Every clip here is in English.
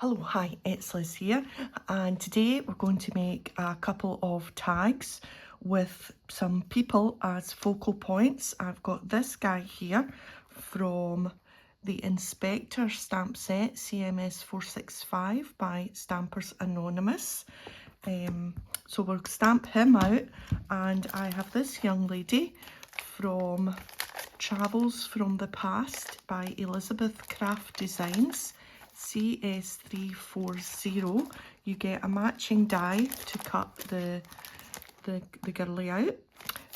Hello, hi, it's Liz here, and today we're going to make a couple of tags with some people as focal points. I've got this guy here from the Inspector stamp set, CMS 465 by Stampers Anonymous. So we'll stamp him out, and I have this young lady from Travels from the Past by Elizabeth Craft Designs. CS340. You get a matching die to cut the girly out.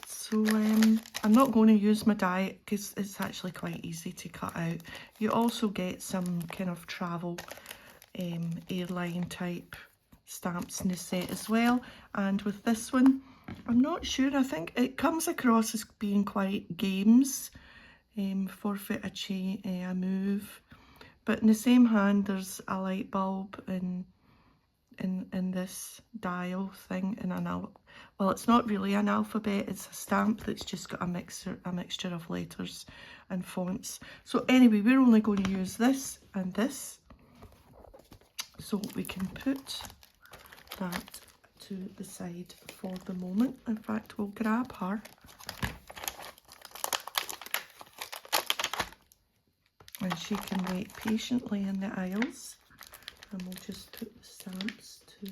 So I'm not going to use my die because it's actually quite easy to cut out. You also get some kind of travel airline type stamps in the set as well. And with this one, I'm not sure, I think it comes across as being quite games, forfeit a chain, a move. But in the same hand, there's a light bulb in this dial thing, and well, it's not really an alphabet, it's a stamp that's just got a mixture of letters and fonts. So anyway, we're only going to use this and this. So we can put that to the side for the moment. In fact, we'll grab her. And she can wait patiently in the aisles, and we'll just put the stamps to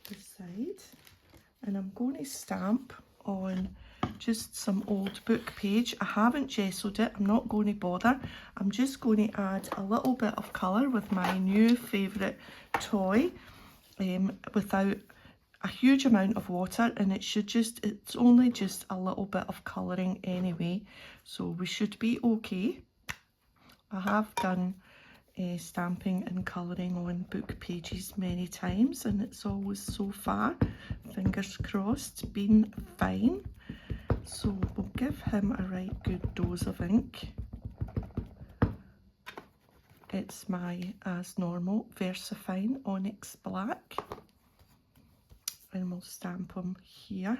the side. And I'm going to stamp on just some old book page. I haven't gessoed it, I'm not going to bother. I'm just going to add a little bit of colour with my new favourite toy, without a huge amount of water, and it's only just a little bit of colouring anyway, so we should be okay. I have done stamping and colouring on book pages many times, and it's always, so far, fingers crossed, been fine. So we'll give him a right good dose of ink. It's my, as normal, VersaFine Onyx Black. And we'll stamp him here.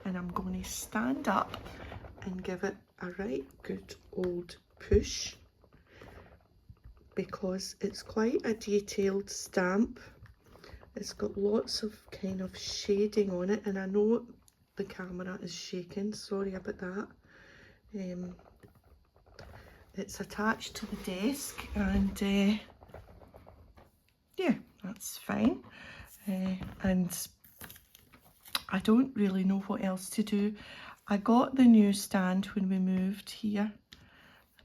And I'm going to stand up and give it a right good old push, because it's quite a detailed stamp. It's got lots of kind of shading on it, and I know the camera is shaking, sorry about that. It's attached to the desk, and yeah, that's fine. And I don't really know what else to do. I got the new stand when we moved here,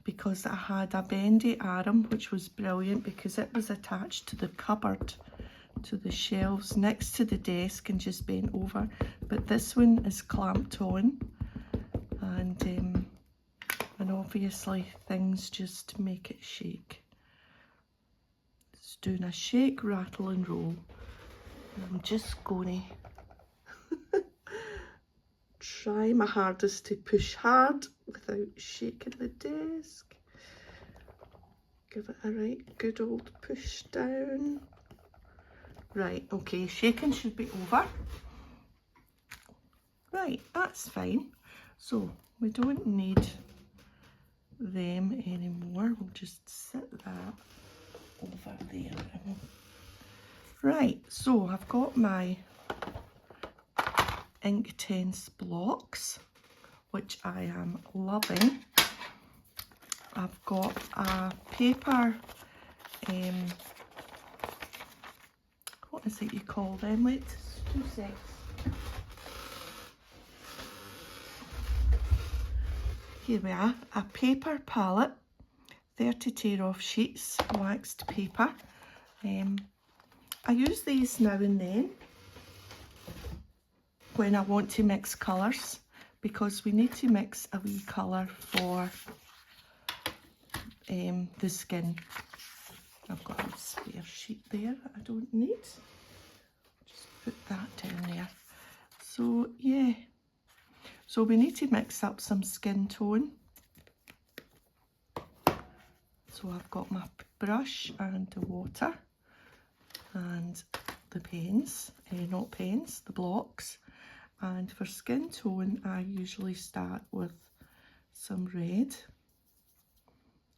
because I had a bendy arm, which was brilliant because it was attached to the cupboard, to the shelves next to the desk, and just bent over. But this one is clamped on, and obviously things just make it shake. It's doing a shake, rattle and roll. I'm just going to try my hardest to push hard without shaking the desk. Give it a right good old push down. Right, okay, shaking should be over. Right, that's fine. So we don't need them anymore. We'll just set that over there. Right, so I've got my Inktense blocks, which I am loving. I've got a paper, what is it you call them? Wait, 2 seconds. Here we are, a paper palette, 30 tear off sheets, waxed paper. I use these now and then when I want to mix colours, because we need to mix a wee colour for the skin. I've got a spare sheet there that I don't need. Just put that down there. So yeah, so we need to mix up some skin tone. So I've got my brush and the water and the pens, not pens, the blocks. And for skin tone, I usually start with some red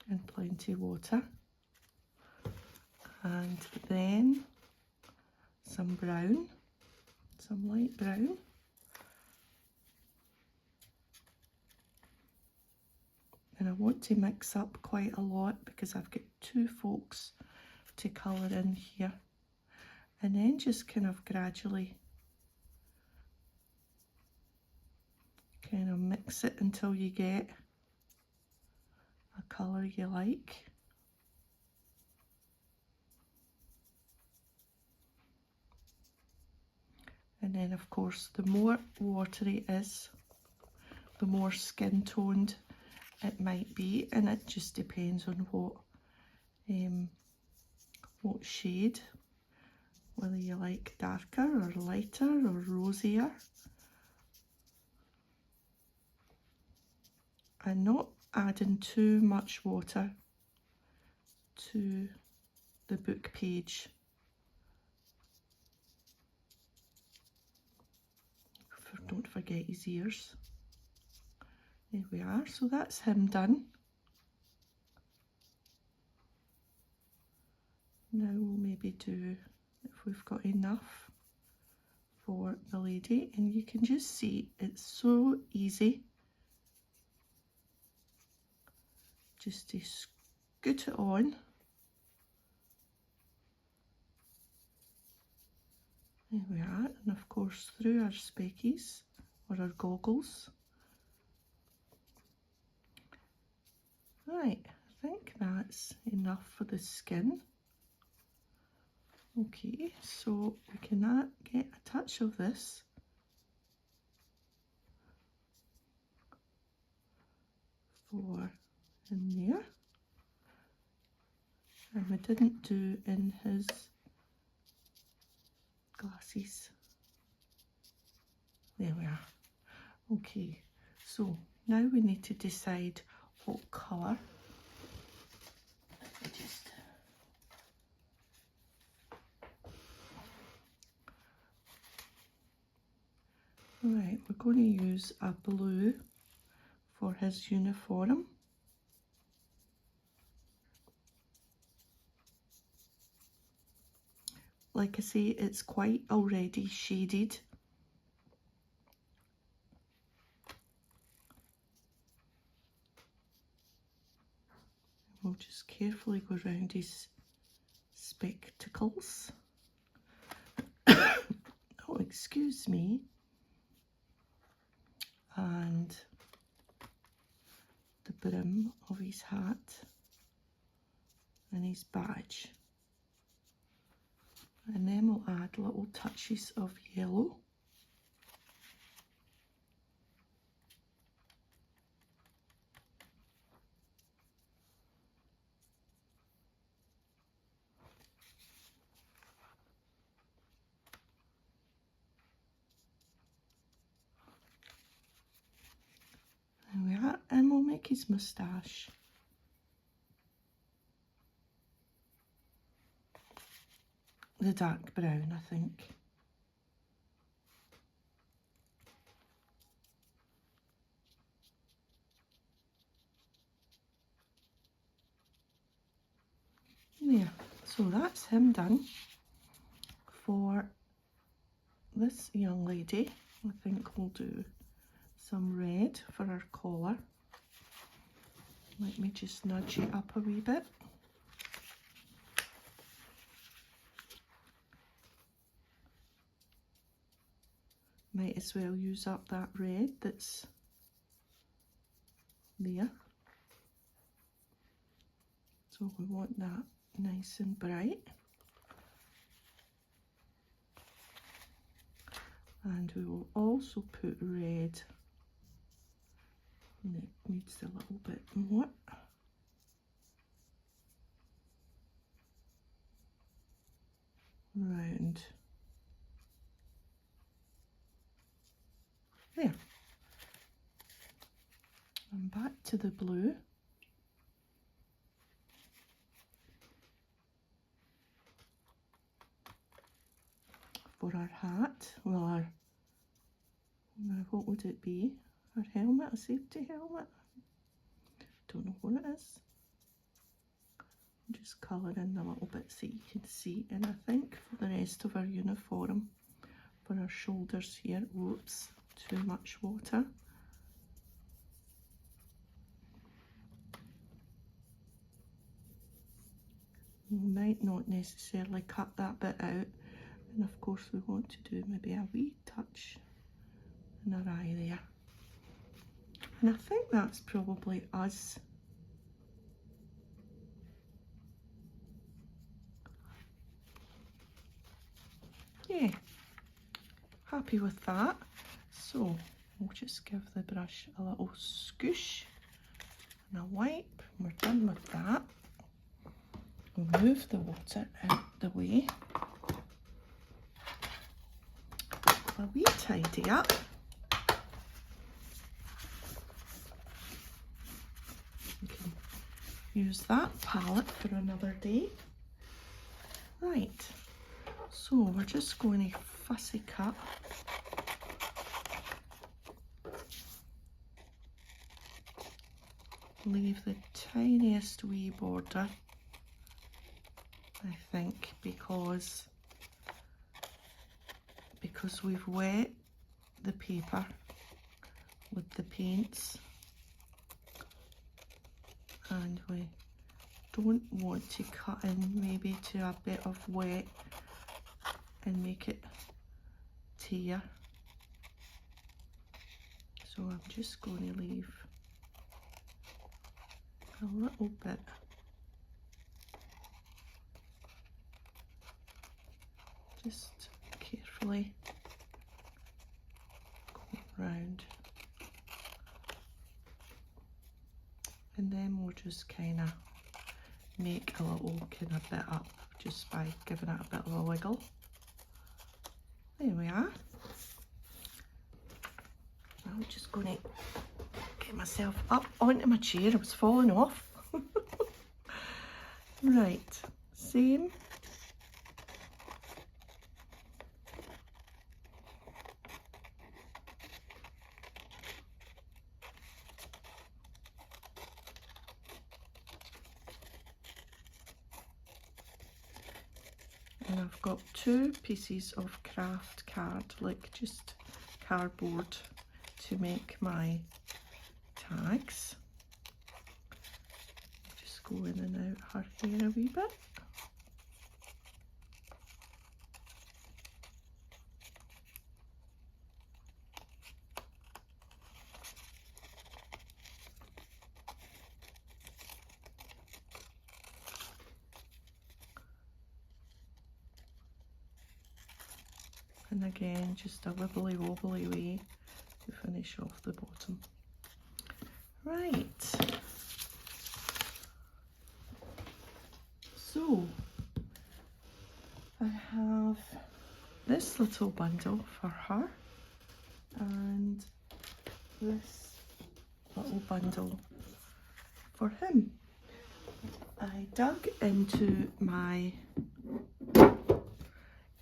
and plenty of water. And then some brown, some light brown. And I want to mix up quite a lot because I've got two folks to colour in here. And then just kind of gradually kind of mix it until you get a colour you like. And then of course the more watery it is, the more skin toned it might be, and it just depends on what shade, whether you like darker or lighter or rosier. And not adding too much water to the book page. Don't forget his ears. There we are, so that's him done. Now we'll maybe do, if we've got enough for the lady, and you can just see it's so easy just to scoot it on. There we are, and of course through our speckies or our goggles. Right, I think that's enough for the skin. Okay, so we can now get a touch of this for in there. And we didn't do in his glasses. There we are. Okay, so now we need to decide what colour. Right, we're going to use a blue for his uniform. Like I say, it's quite already shaded. We'll just carefully go around his spectacles. Oh, excuse me. And the brim of his hat and his badge. And then we'll add little touches of yellow. There we are, and we'll make his moustache. The dark brown, I think. There, so that's him done. For this young lady, I think we'll do some red for her collar. Let me just nudge it up a wee bit. Might as well use up that red that's there. So we want that nice and bright. And we will also put red, and it needs a little bit more. Round there. And back to the blue. For our hat, well, what would it be? Our helmet, a safety helmet? Don't know what it is. just colour in the little bits that you can see. And I think for the rest of our uniform, for our shoulders here, whoops, too much water. We might not necessarily cut that bit out. And of course we want to do maybe a wee touch in our eye there. And I think that's probably us. Yeah, happy with that. So we'll just give the brush a little scoosh and a wipe. We're done with that. We'll move the water out the way. A wee tidy up. You can use that palette for another day. Right, so we're just going to fussy cut. Leave the tiniest wee border, I think, because we've wet the paper with the paints and we don't want to cut in maybe to a bit of wet and make it tear. So I'm just going to leave a little bit just carefully going round, and then we'll just kind of make a little kind of bit up just by giving it a bit of a wiggle. There we are. I'm just going to get myself up onto my chair. I was falling off. Right, same. And I've got 2 pieces of craft card, like just cardboard, to make my tags. Just go in and out her hair a wee bit. And again, just a wibbly wobbly way to finish off the bottom. Right. So, I have this little bundle for her and this little bundle for him. I dug into my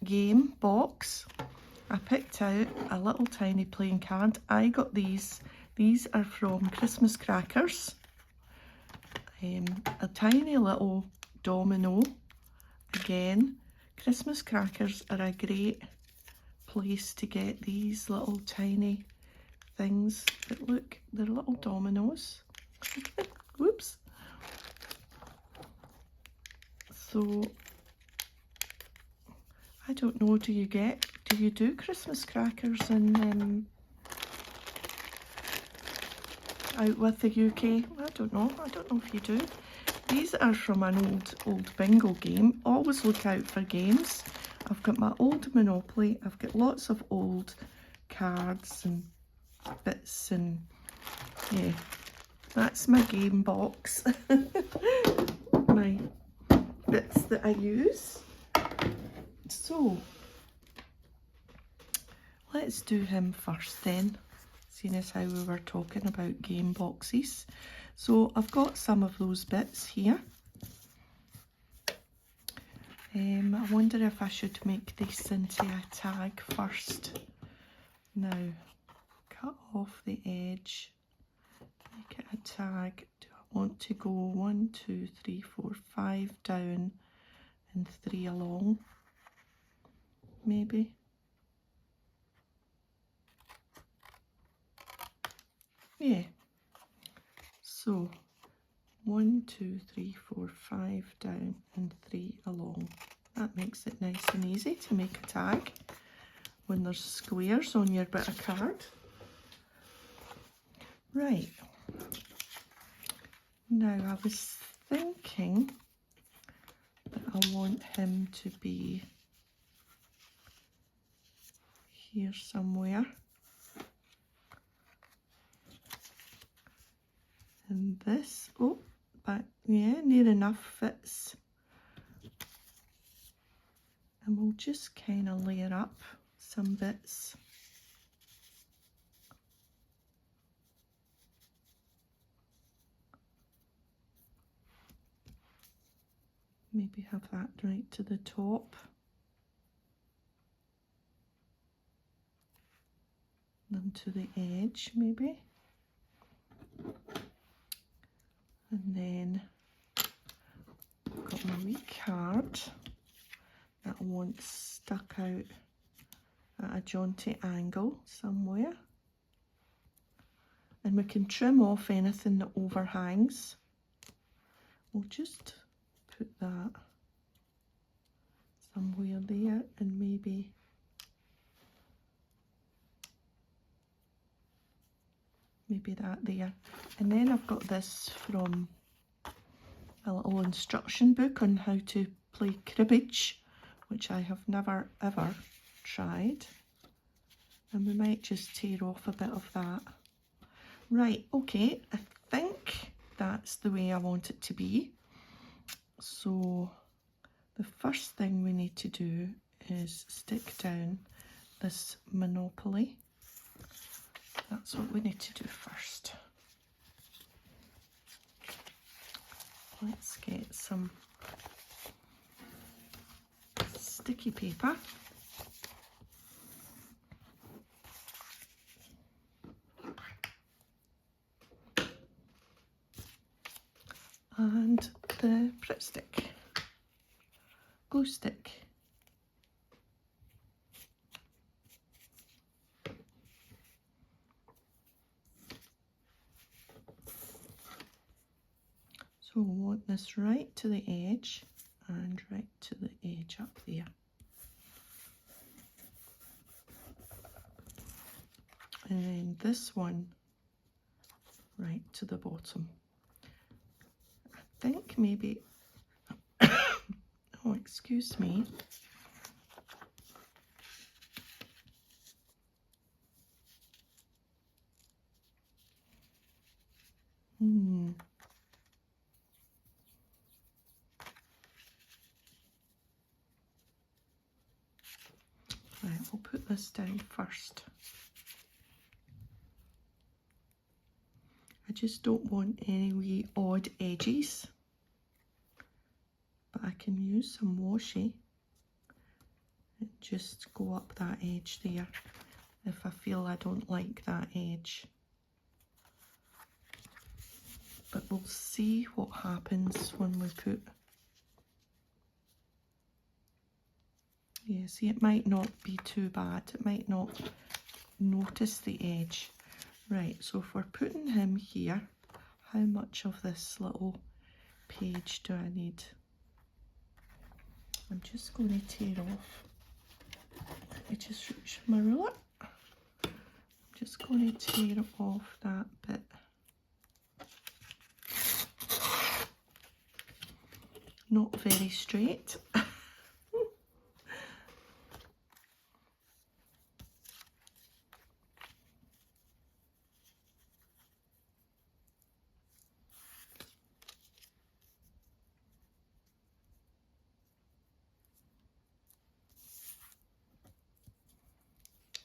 game box. I picked out a little tiny playing card. I got these. These are from Christmas Crackers. A tiny little domino. Again, Christmas Crackers are a great place to get these little tiny things that look, they're little dominoes. Whoops. So, I don't know, do you do Christmas crackers in out with the UK? I don't know if you do. These are from an old bingo game. Always look out for games. I've got my old Monopoly, I've got lots of old cards and bits, and yeah, that's my game box. My bits that I use. So let's do him first then, seeing as how we were talking about game boxes. So I've got some of those bits here. I wonder if I should make this into a tag first. Now, cut off the edge, make it a tag. Do I want to go 1, 2, 3, 4, 5 down and 3 along, maybe. Yeah. So 1, 2, 3, 4, 5 down and 3 along. That makes it nice and easy to make a tag when there's squares on your bit of card. Right. Now I was thinking that I want him to be here somewhere. And this, oh, but yeah, near enough fits. And we'll just kind of layer up some bits. Maybe have that right to the top. And to the edge, maybe. And then I've got my wee card that I want stuck out at a jaunty angle somewhere. And we can trim off anything that overhangs. We'll just put that somewhere there, and maybe that there. And then I've got this from a little instruction book on how to play cribbage, which I have never ever tried. And we might just tear off a bit of that. Right, okay, I think that's the way I want it to be. So the first thing we need to do is stick down this Monopoly. That's what we need to do first. Let's get some sticky paper. And the Pritt stick, glue stick. So we want this right to the edge and right to the edge up there. And then this one right to the bottom. I think maybe, oh, excuse me. Right, we'll put this down first. I just don't want any wee odd edges, but I can use some washi and just go up that edge there if I feel I don't like that edge. But we'll see what happens when we put, yeah, see, it might not be too bad. It might not notice the edge. Right, so if we're putting him here, how much of this little page do I need? I'm just going to tear off. Let me just reach my ruler. I'm just going to tear off that bit. Not very straight.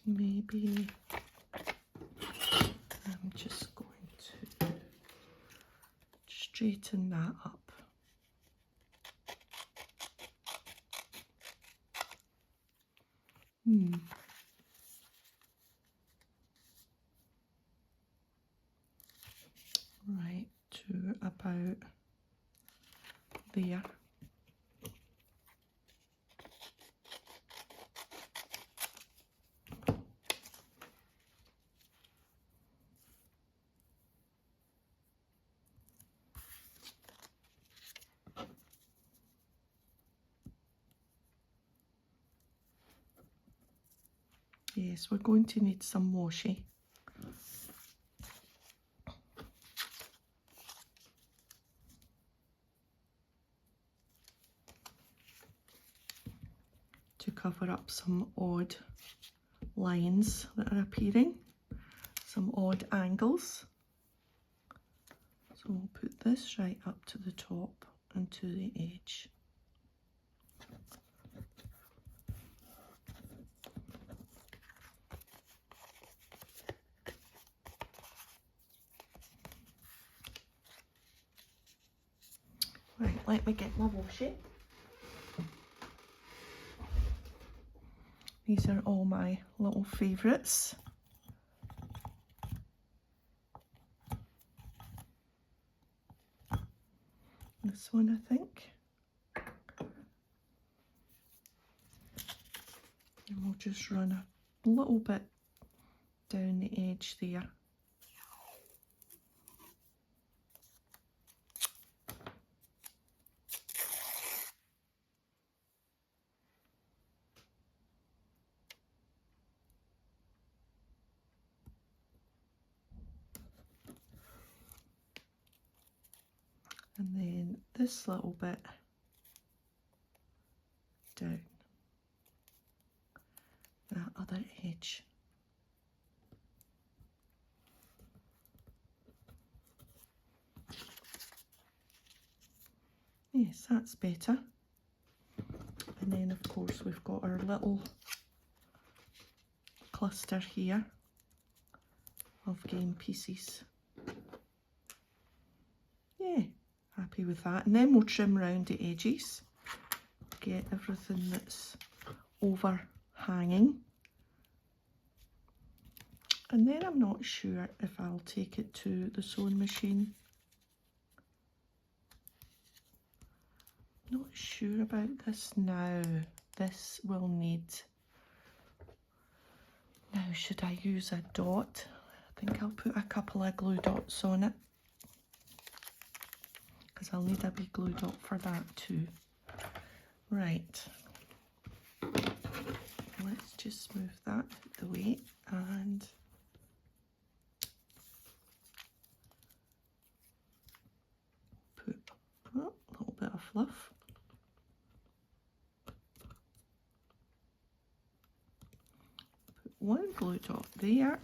Maybe I'm just going to straighten that up. Right, to about about there. Yes, we're going to need some washi. To cover up some odd lines that are appearing, some odd angles. So we'll put this right up to the top and to the edge. Right, let me get my washi. These are all my little favourites. This one, I think. And we'll just run a little bit down the edge there. And then this little bit down that other edge. Yes, that's better. And then of course we've got our little cluster here of game pieces. Yeah, happy with that. And then we'll trim round the edges, get everything that's overhanging. And then I'm not sure if I'll take it to the sewing machine. Not sure about this now. This will need... Now, should I use a dot? I think I'll put a couple of glue dots on it, because I'll need a big glue dot for that too. Right. Let's just move that out the way and put a little bit of fluff. Put one glue dot there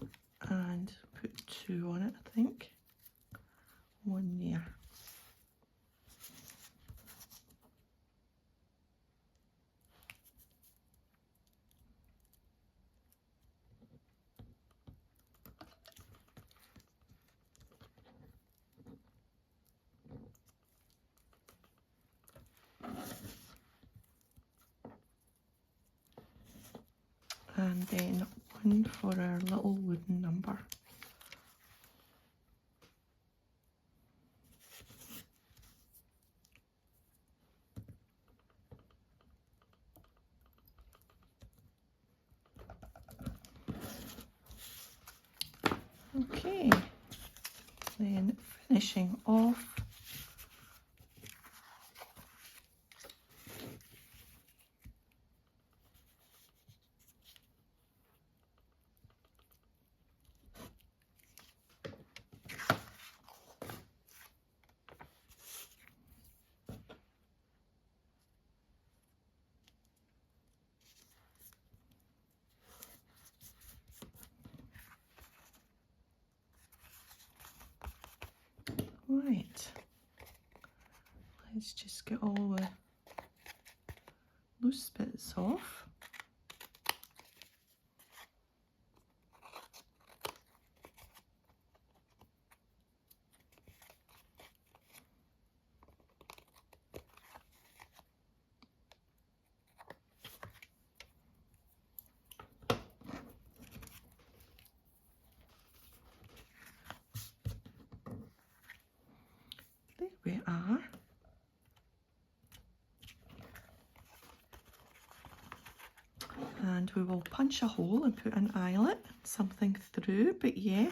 and put two on it, I think. One there. And then one for our little wooden number. Okay, then finishing off right. Let's just get all the loose bits off. There we are. And we will punch a hole and put an eyelet, something through, but yeah.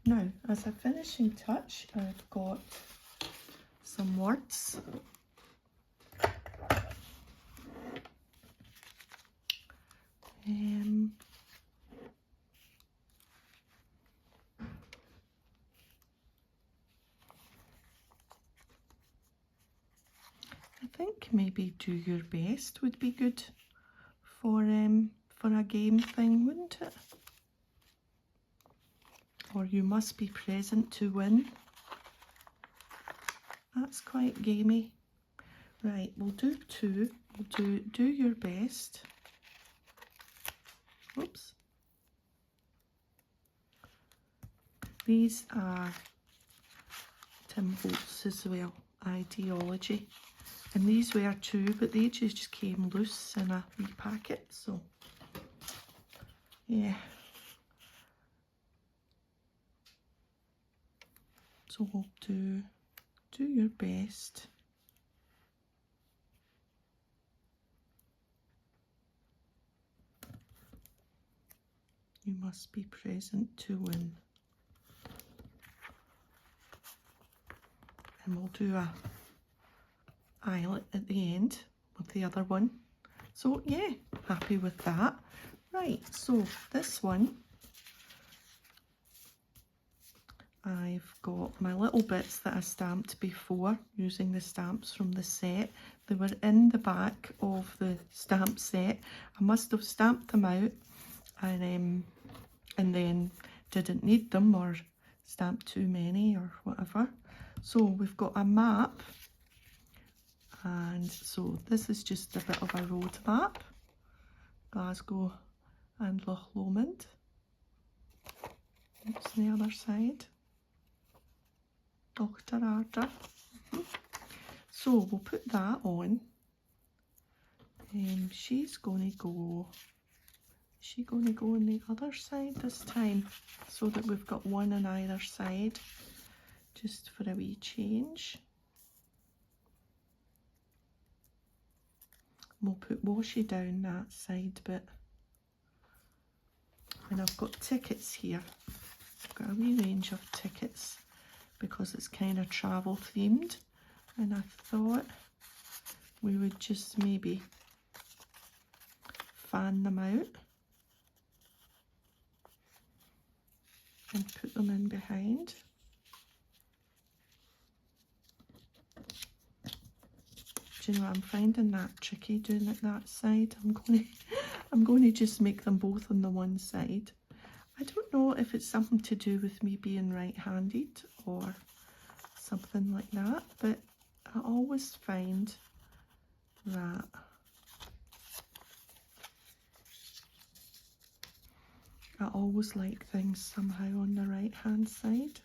Now, as a finishing touch, I've got some words. I think maybe do your best would be good for a game thing, wouldn't it? Or you must be present to win. That's quite gamey. Right, we'll do two. We'll do your best. Oops. These are Tim Holtz as well, Ideology. And these were two, but they just came loose in a wee packet, so yeah. So we'll do your best. You must be present to win. And we'll do a eyelet at the end with the other one. So yeah, happy with that. Right, so this one, I've got my little bits that I stamped before using the stamps from the set. They were in the back of the stamp set. I must have stamped them out and then didn't need them or stamped too many or whatever. So we've got a map, and so this is just a bit of a road map. Glasgow and Loch Lomond. Oops, the other side. Dr. Arda. So we'll put that on. She's going to go. Is she going to go on the other side this time, so that we've got one on either side, just for a wee change. We'll put washi down that side bit. And I've got tickets here. I've got a wee range of tickets because it's kind of travel themed, and I thought we would just maybe fan them out and put them in behind. Do you know, I'm finding that tricky doing it that side. I'm going to just make them both on the one side. I don't know if it's something to do with me being right-handed or something like that, but I always find that I always like things somehow on the right-hand side.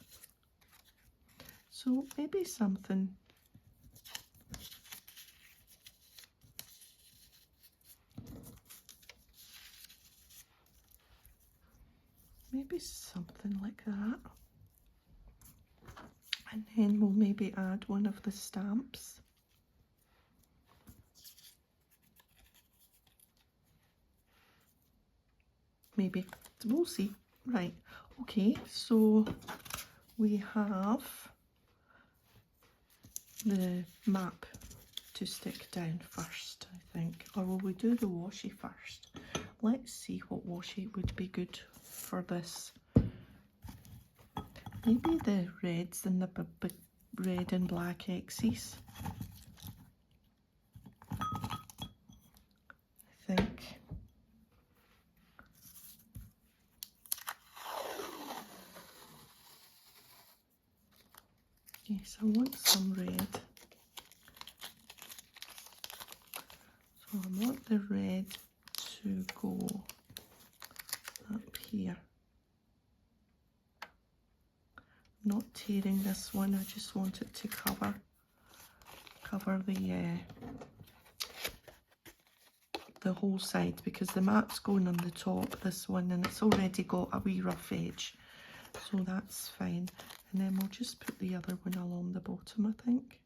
So maybe something like that. And then we'll maybe add one of the stamps. Maybe. We'll see. Right. Okay, so we have the map to stick down first, I think. Or will we do the washi first? Let's see what washi would be good for this. Maybe the reds and the red and black X's. I think. Yes, I want some red. So I want the red to go up here. Not tearing this one, I just want it to cover the whole side, because the map's going on the top, this one, and it's already got a wee rough edge, so that's fine. And then we'll just put the other one along the bottom, I think.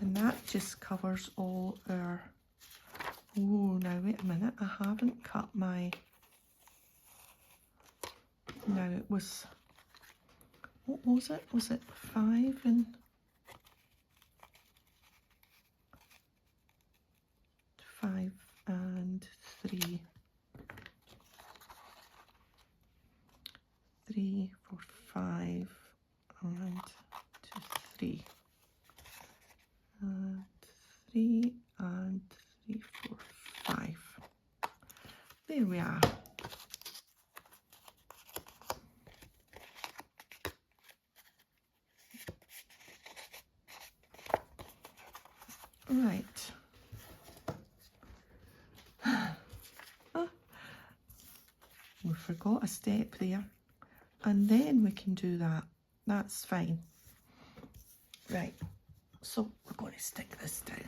And that just covers all our... Oh, now wait a minute, I haven't cut my... Now it was... What was it? Was it 5 and... 5 and 3. 3, 4, 5 and 2, 3. And 3 and 3, 4, 5. There we are. Right. We forgot a step there. And then we can do that. That's fine. Right. So we're going to stick this down.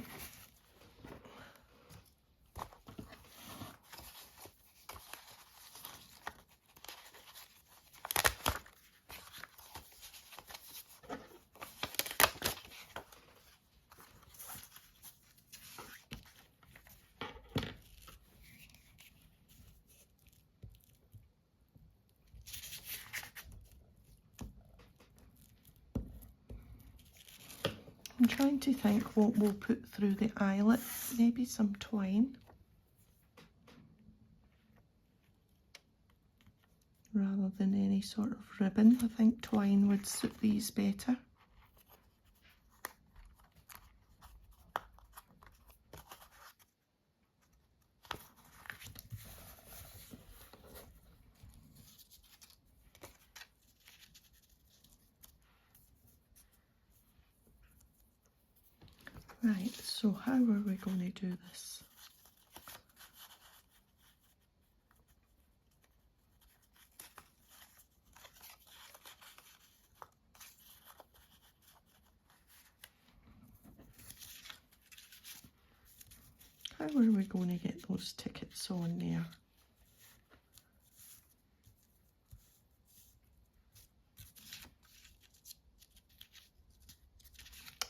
I'm trying to think what we'll put through the eyelet. Maybe some twine. Rather than any sort of ribbon. I think twine would suit these better. Right, so how are we going to do this? How are we going to get those tickets on there?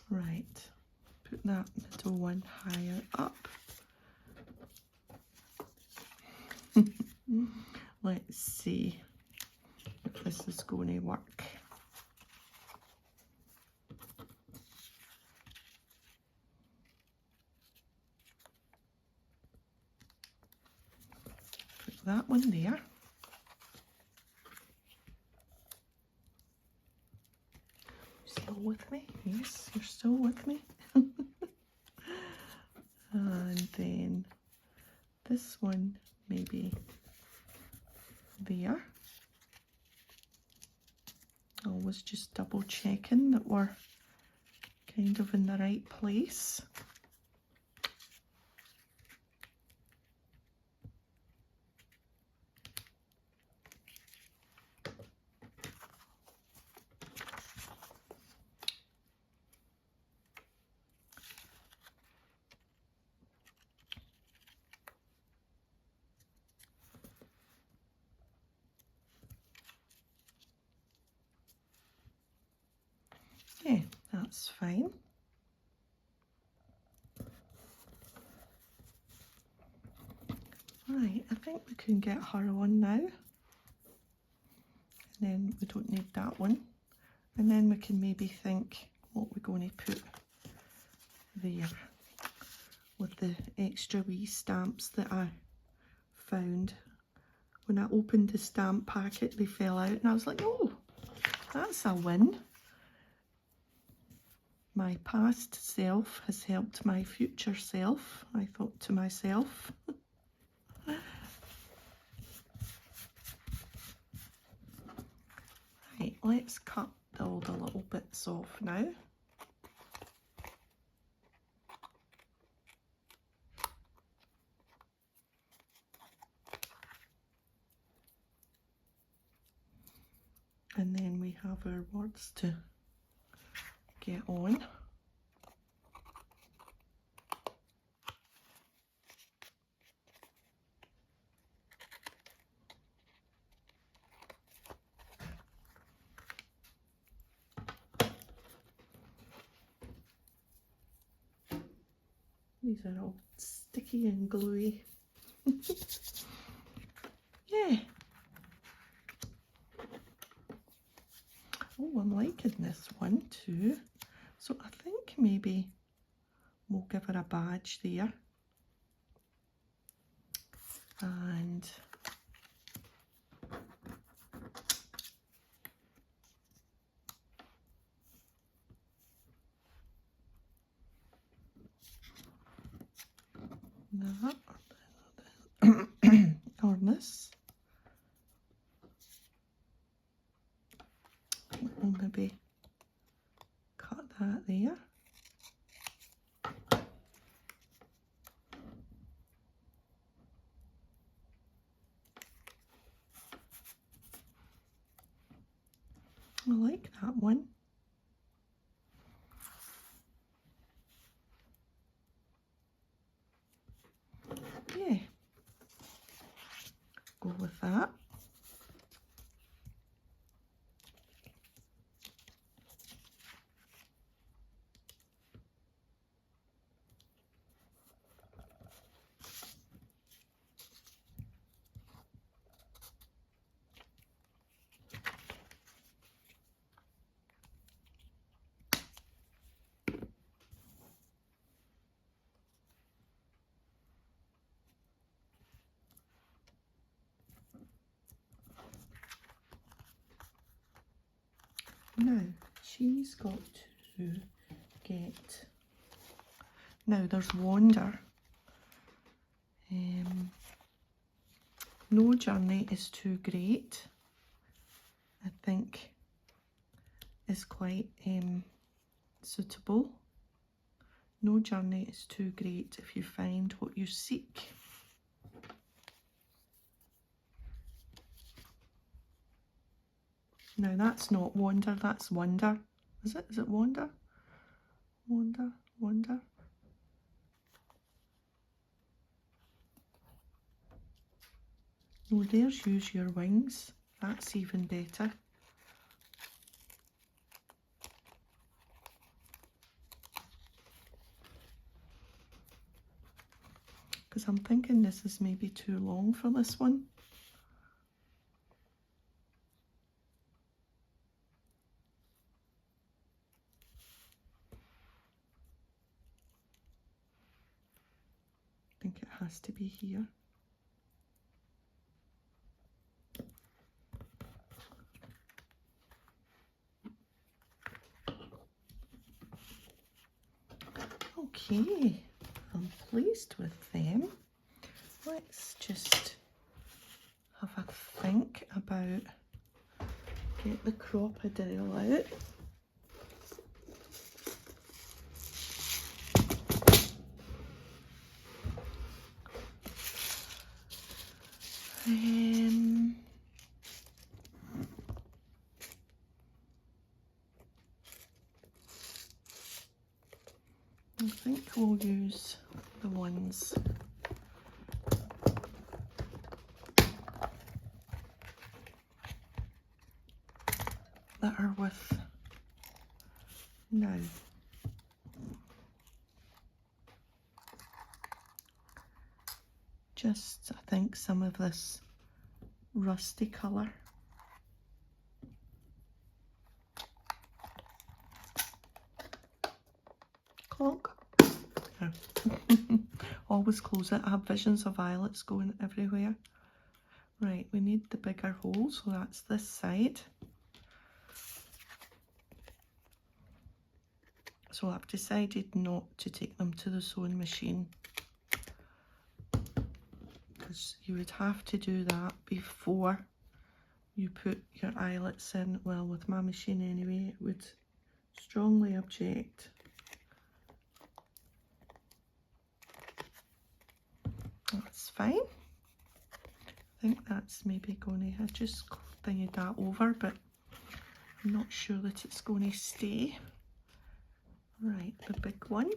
Right, put that middle one higher up. Let's see if this is going to work. Put that one there. Still with me? Yes, you're still with me. And then this one maybe there. Always just double checking that we're kind of in the right place. Yeah, that's fine. Right, I think we can get her on now. And then we don't need that one. And then we can maybe think what we're going to put there with the extra wee stamps that I found. When I opened the stamp packet, they fell out and I was like, oh, that's a win. My past self has helped my future self, I thought to myself. Right, let's cut all the little bits off now. And then we have our words to get on. These are all sticky and gluey. Yeah. Oh, I'm liking this one too. So I think maybe we'll give her a badge there. And that or this. I think we'll maybe cut that there. I like that one. Yeah, go with that. Now, she's got to get... Now, there's Wander. No Journey is Too Great, I think, is quite suitable. No journey is too great if you find what you seek. Now that's not Wander, that's Wonder. Is it? Is it Wander? Wander, Wander. No, there's Use Your Wings. That's even better. Because I'm thinking this is maybe too long for this one. I think it has to be here. Okay, I'm pleased with them. Let's just have a think about, get the crocodile out. I think we'll use the ones that are with now. Just, I think, some of this rusty colour. Clonk. Oh. Always close it. I have visions of violets going everywhere. Right, we need the bigger hole, so that's this side. So I've decided not to take them to the sewing machine, because you would have to do that before you put your eyelets in. Well, with my machine anyway, it would strongly object. That's fine. I think that's maybe going to, I just thingied that over, but I'm not sure that it's going to stay. Right, the big one.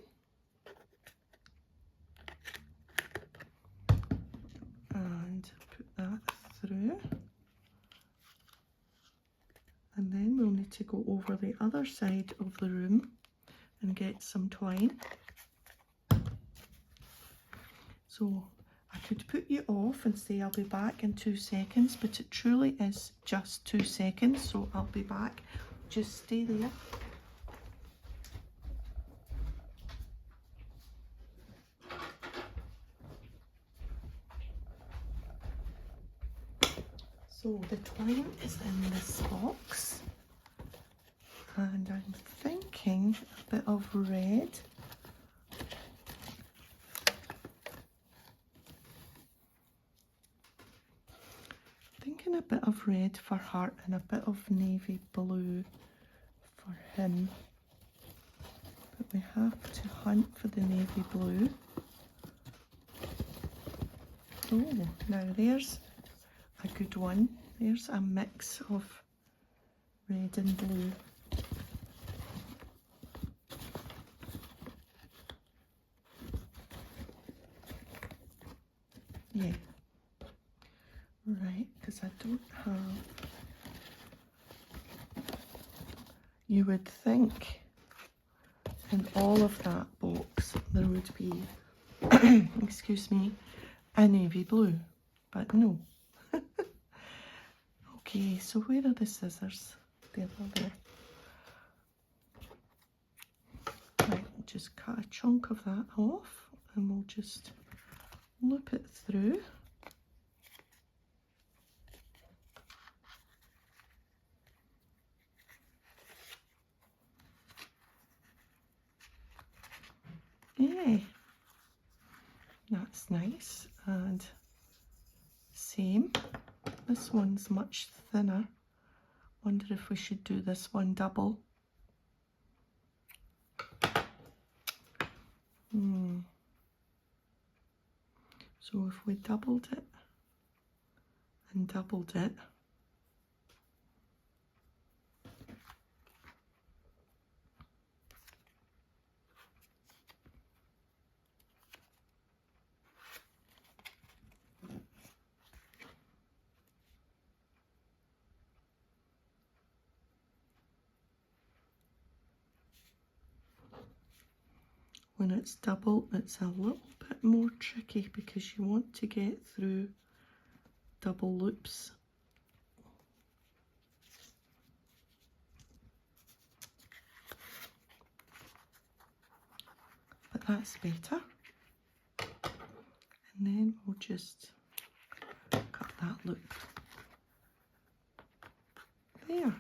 And put that through. And then we'll need to go over the other side of the room and get some twine. So I could put you off and say I'll be back in 2 seconds, but it truly is just 2 seconds, so I'll be back. Just stay there. So the twine is in this box, and I'm thinking a bit of red. Thinking a bit of red for her and a bit of navy blue for him. But we have to hunt for the navy blue. Oh, now there's a good one. There's a mix of red and blue. Yeah. Right, because I don't have... You would think in all of that box there would be, excuse me, a navy blue, but no. Okay, so where are the scissors? There, there. Right, we'll just cut a chunk of that off and we'll just loop it through. Yeah, that's nice. And same, this one's much thinner. Wonder if we should do this one double. So if we doubled it and doubled it, when it's double, it's a little bit more tricky because you want to get through double loops. But that's better. And then we'll just cut that loop. There.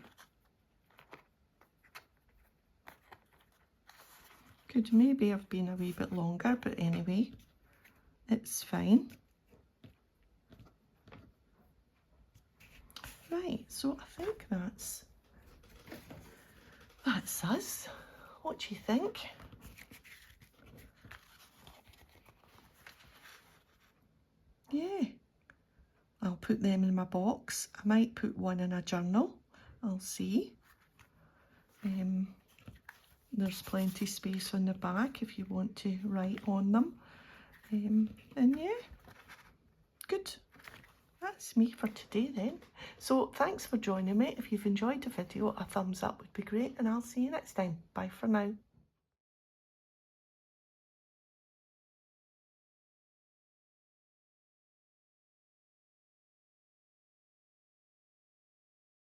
Could maybe have been a wee bit longer, but anyway, it's fine. Right, so I think that's us. What do you think? Yeah, I'll put them in my box. I might put one in a journal. I'll see. There's plenty space on the back if you want to write on them. And yeah, good. That's me for today then. So thanks for joining me. If you've enjoyed the video, a thumbs up would be great, and I'll see you next time. Bye for now.